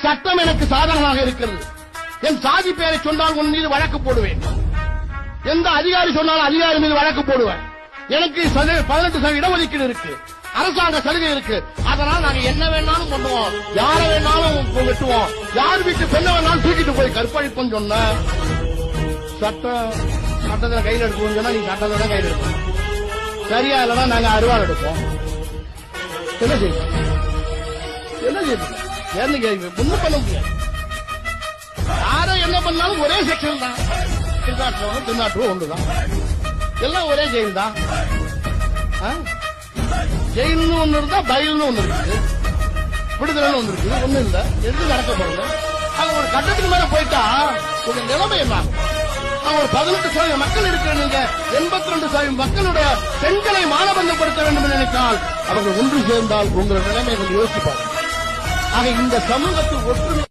சட்டம் எனக்கு சாதகமாக இருக்கிறது. என் சாதி பெயரை சொன்னால் உன் மீது வழக்கு போடுவேன். எந்த அதிகாரி சொன்னாலும் அதிகாரி மீது வழக்கு போடுவேன். எனக்கு 18% இடஒதுக்கீடு இருக்கு, அரசாங்க சலுகை இருக்கு. அதனால் நாங்க என்ன வேணாலும் பண்ணுவோம், யாரை வேணாலும் வெட்டுவோம், யார் வீட்டு பெண்ணை வேணாலும் தூக்கிட்டு போய் கற்பழிப்போம் சொன்ன சட்டத்தை கையில் எடுப்போம் சொன்னா நீ சட்டத்தை கையில் எடுப்போம். சரியா இல்லைன்னா நாங்க அறுவாள் எடுப்போம். என்ன செய்வோம்? என்ன செய்வோம்? என்ன கேள்வி? ஒண்ணும் பண்ண முடியாது. யாரும் என்ன பண்ணாலும் ஒரே செக்ஷன் தான். திருநாட்டுவோ ஒன்றுதான், எல்லாம் ஒரே ஜெயில் தான். ஜெயில்னு ஒண்ணு இருந்தா பயில்னு ஒண்ணு இருக்கு, விடுதலைன்னு ஒண்ணு இருக்குது. ஒண்ணும் இல்ல, எது நடக்க போறது? அவங்க ஒரு கட்டத்துக்கு மேல போயிட்டா ஒரு நிலைமை என்ன? அவங்க ஒரு 18% மக்கள் இருக்கிற நீங்க 82% மக்களுடைய பெண்களை மானபந்தப்படுத்த வேண்டும் என்று நினைத்தால் அவர்கள் ஒன்று சேர்ந்தால் உங்கள் நிலைமை கொஞ்சம் யோசிப்பார்கள். ஆக இந்த சமூகத்தில் ஒற்றுமை